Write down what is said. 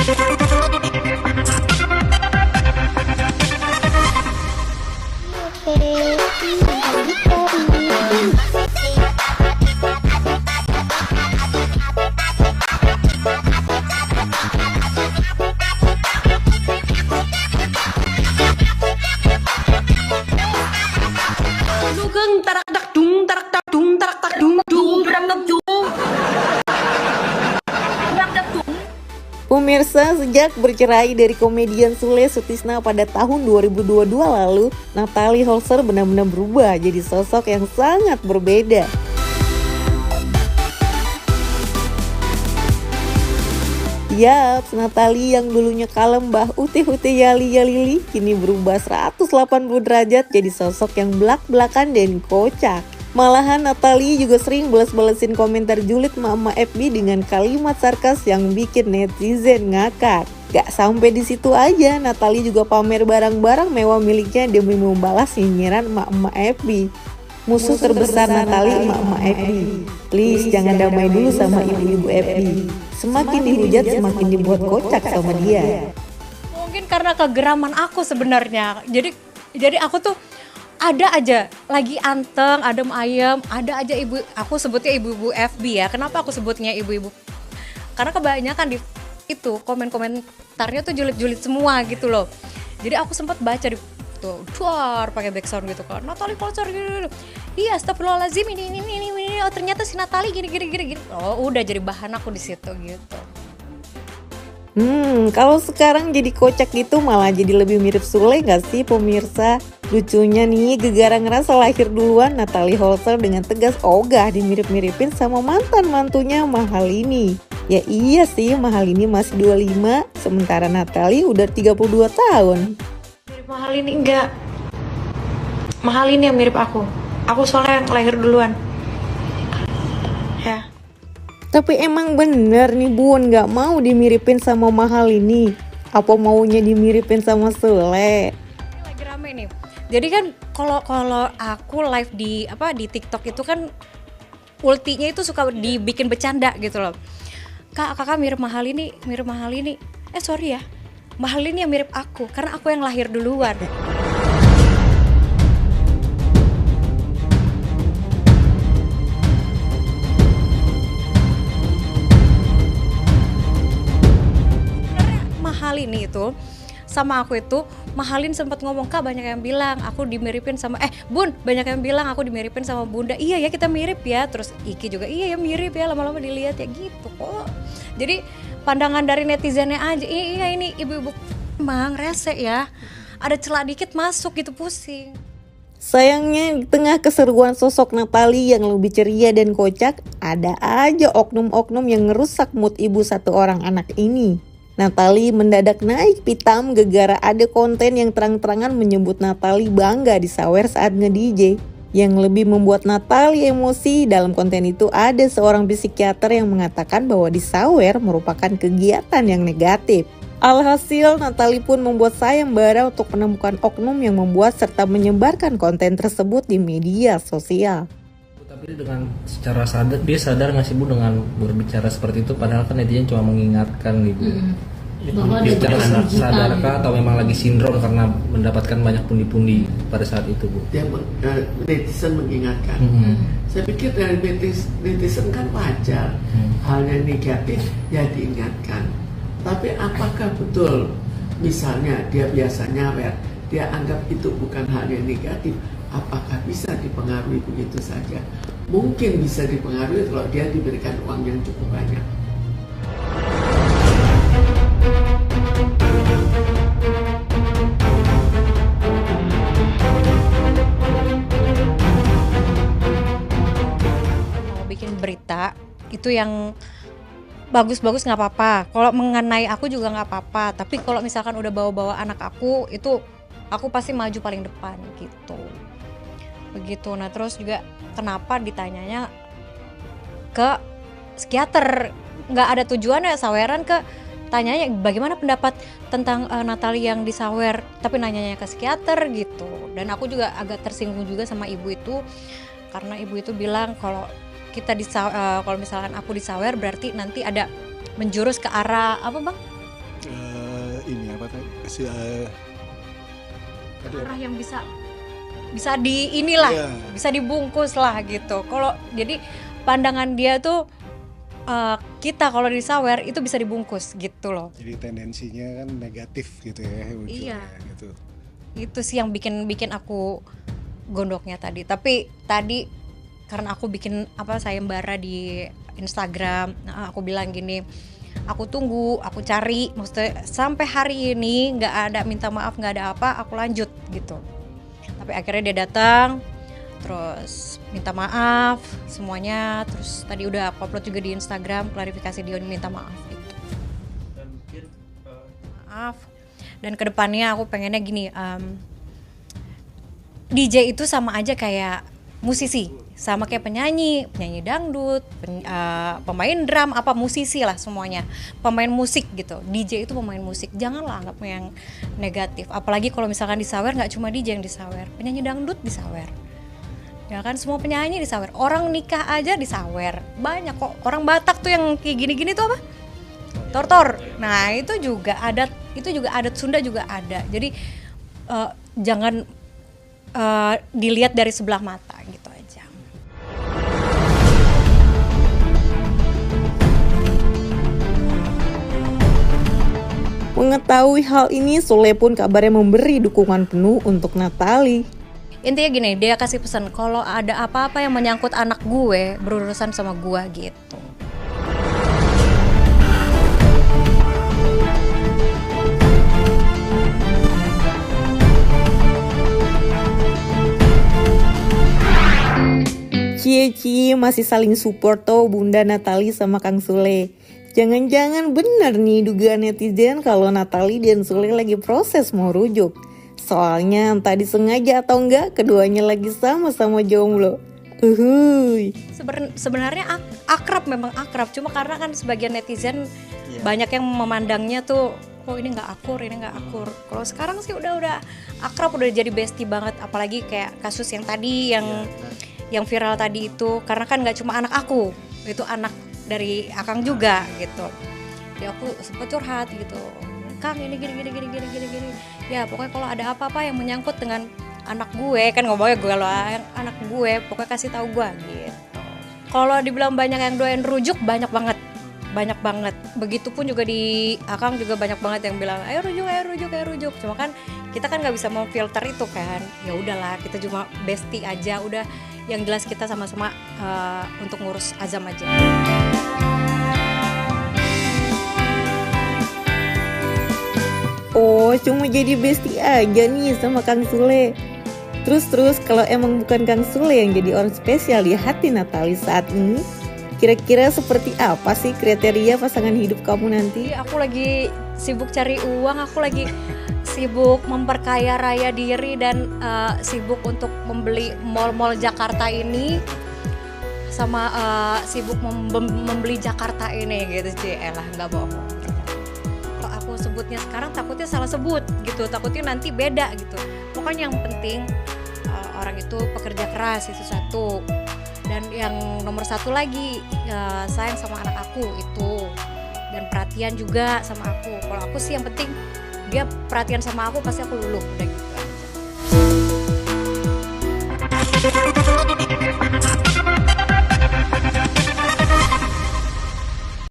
Dugeng tarak tak dung tarak tak dung tarak tak dung dung tarak tak dung tarak tak dung. Pemirsa, sejak bercerai dari komedian Sule Sutisna pada tahun 2022 lalu, Natalie Holzer benar-benar berubah jadi sosok yang sangat berbeda. Yaps, Natalie yang dulunya kalem bah utih-utih yali-yalili kini berubah 180 derajat jadi sosok yang belak-belakan dan kocak. Malahan Natalie juga sering balas-balasin komentar julid Mama FB dengan kalimat sarkas yang bikin netizen ngakak. Gak sampai di situ aja, Natalie juga pamer barang-barang mewah miliknya demi membalas nyinyiran Mama FB. Musuh terbesar Natalie Mama FB. Please jangan damai dulu sama ibu-ibu FB. Semakin dihujat semakin dibuat kocak sama dia. Mungkin karena kegeraman aku sebenarnya. Jadi aku tuh ada aja lagi anteng, adem ayem, ada aja ibu, aku sebutnya ibu-ibu FB ya. Kenapa aku sebutnya ibu-ibu? Karena kebanyakan di itu komen-komentarnya tuh julid-julid semua gitu loh. Jadi aku sempat baca di tuh, duar pakai background gitu kan. Natalie Holzer gitu. Iya, astagfirullahaladzim ini. Oh ternyata si Natalie gini. Oh udah jadi bahan aku di situ gitu. Kalau sekarang jadi kocak gitu malah jadi lebih mirip Sule gak sih pemirsa? Lucunya nih, gegara ngerasa lahir duluan Natalie Holzer dengan tegas ogah dimirip-miripin sama mantan mantunya Mahalini. Ya iya sih, Mahalini masih 25, sementara Natalie udah 32 tahun. Mirip Mahalini enggak. Mahalini yang mirip aku. Aku soalnya yang lahir duluan. Ya. Tapi emang bener nih Bun, gak mau dimiripin sama Mahalini. Apa maunya dimiripin sama Sule? Ini lagi rame nih. Jadi kan kalau aku live di TikTok itu kan ultinya itu suka dibikin bercanda gitu loh. Kakak mirip Mahalini. Sorry ya. Mahalini yang mirip aku karena aku yang lahir duluan. Mahalini itu sama aku itu, Mahalin sempat ngomong, Kak banyak yang bilang aku dimiripin sama Bun, banyak yang bilang aku dimiripin sama Bunda. Iya ya kita mirip ya. Terus Iki juga iya ya mirip ya, lama-lama dilihat ya gitu kok. Jadi pandangan dari netizennya aja, iya ini ibu-ibu emang rese ya. Ada celah dikit masuk gitu pusing. Sayangnya di tengah keseruan sosok Natalie yang lebih ceria dan kocak, ada aja oknum-oknum yang ngerusak mood ibu satu orang anak ini. Natalie mendadak naik pitam gegara ada konten yang terang-terangan menyebut Natalie bangga di sawer saat nge-DJ. Yang lebih membuat Natalie emosi dalam konten itu ada seorang psikiater yang mengatakan bahwa di sawer merupakan kegiatan yang negatif. Alhasil Natalie pun membuat sayembara untuk menemukan oknum yang membuat serta menyebarkan konten tersebut di media sosial. Tapi dengan secara sadar, dia sadar nggak sih Bu dengan berbicara seperti itu, padahal kan netizen cuma mengingatkan gitu. Dia secara sadarkah atau memang lagi sindrom karena mendapatkan banyak pundi-pundi pada saat itu Bu? Dia netizen mengingatkan. Saya pikir dari netizen kan wajar, hal yang negatif ya diingatkan. Tapi apakah betul misalnya dia biasanya aware, dia anggap itu bukan hal yang negatif, apakah bisa dipengaruhi begitu saja? Mungkin bisa dipengaruhi kalau dia diberikan uang yang cukup banyak. Mau bikin berita itu yang bagus-bagus nggak apa-apa. Kalau mengenai aku juga nggak apa-apa. Tapi kalau misalkan udah bawa-bawa anak aku, itu aku pasti maju paling depan gitu. Begitu. Nah terus juga kenapa ditanyanya ke psikiater, nggak ada tujuannya saweran ke tanyanya bagaimana pendapat tentang Natalie yang disawer, tapi nanyanya ke psikiater gitu. Dan aku juga agak tersinggung juga sama ibu itu karena ibu itu bilang kalau kita kalau misalkan aku disawer berarti nanti ada menjurus ke arah apa bang? ini apa tadi arah yang bisa di inilah, Iya. bisa dibungkus lah gitu. Kalau jadi pandangan dia tuh kita kalau disawer itu bisa dibungkus gitu loh. jadi tendensinya kan negatif gitu ya munculnya, Iya. gitu. Itu sih yang bikin aku gondoknya tadi. Tapi tadi karena aku bikin sayembara di Instagram, aku bilang gini, aku tunggu, aku cari, maksudnya sampai hari ini nggak ada minta maaf, nggak ada apa, aku lanjut gitu. Tapi akhirnya dia datang, terus minta maaf semuanya, terus tadi udah aku upload juga di Instagram klarifikasi dia minta maaf gitu. Dan mungkin Maaf. Dan kedepannya aku pengennya gini, DJ itu sama aja kayak musisi, sama kayak penyanyi dangdut, pemain drum, musisi lah semuanya, pemain musik gitu. DJ itu pemain musik, janganlah anggap yang negatif. Apalagi kalau misalkan disawer, nggak cuma DJ yang disawer, penyanyi dangdut disawer, ya kan, semua penyanyi disawer, orang nikah aja disawer, banyak kok. Orang Batak tuh yang kayak gini-gini tuh apa? Tortor. Nah itu juga adat Sunda juga ada. Jadi jangan dilihat dari sebelah mata gitu aja. Mengetahui hal ini, Sule pun kabarnya memberi dukungan penuh untuk Natalie. Intinya gini, dia kasih pesan kalau ada apa-apa yang menyangkut anak gue berurusan sama gue gitu. Cie masih saling support tuh Bunda Natalie sama Kang Sule. Jangan-jangan benar nih dugaan netizen kalau Natalie dan Sule lagi proses mau rujuk. Soalnya entah disengaja atau enggak, keduanya lagi sama-sama jomblo. Uhuy. Sebenarnya akrab, memang akrab. Cuma karena kan sebagian netizen banyak yang memandangnya tuh, oh ini nggak akur, ini nggak akur. Kalau sekarang sih udah akrab, udah jadi bestie banget. Apalagi kayak kasus yang tadi yang viral tadi itu, karena kan nggak cuma anak aku, itu anak dari Akang juga gitu. Jadi aku sempet curhat gitu, Kang ini gini. Ya pokoknya kalau ada apa-apa yang menyangkut dengan anak gue, kan ngomongnya gue loh, anak gue, pokoknya kasih tahu gue gitu. Kalau dibilang banyak yang doain rujuk, banyak banget. Begitupun juga di Akang juga banyak banget yang bilang ayo rujuk. Cuma kan kita kan nggak bisa memfilter itu kan. Ya udahlah, kita cuma bestie aja. Udah, yang jelas kita sama-sama untuk ngurus Azam aja. Oh, cuma jadi bestie aja nih sama Kang Sule. Terus kalau emang bukan Kang Sule yang jadi orang spesial di hati Natalie saat ini, kira-kira seperti apa sih kriteria pasangan hidup kamu nanti? Jadi aku lagi sibuk cari uang, aku lagi sibuk memperkaya raya diri dan sibuk untuk membeli mall-mall Jakarta ini, sama sibuk membeli Jakarta ini gitu. Elah, nggak bohong. Kalau aku sebutnya sekarang takutnya salah sebut gitu, takutnya nanti beda gitu. Pokoknya yang penting orang itu pekerja keras, itu satu. Dan yang nomor satu lagi, sayang sama anak aku itu, dan perhatian juga sama aku. Kalau aku sih yang penting dia perhatian sama aku, pasti aku luluh, udah gitu aja.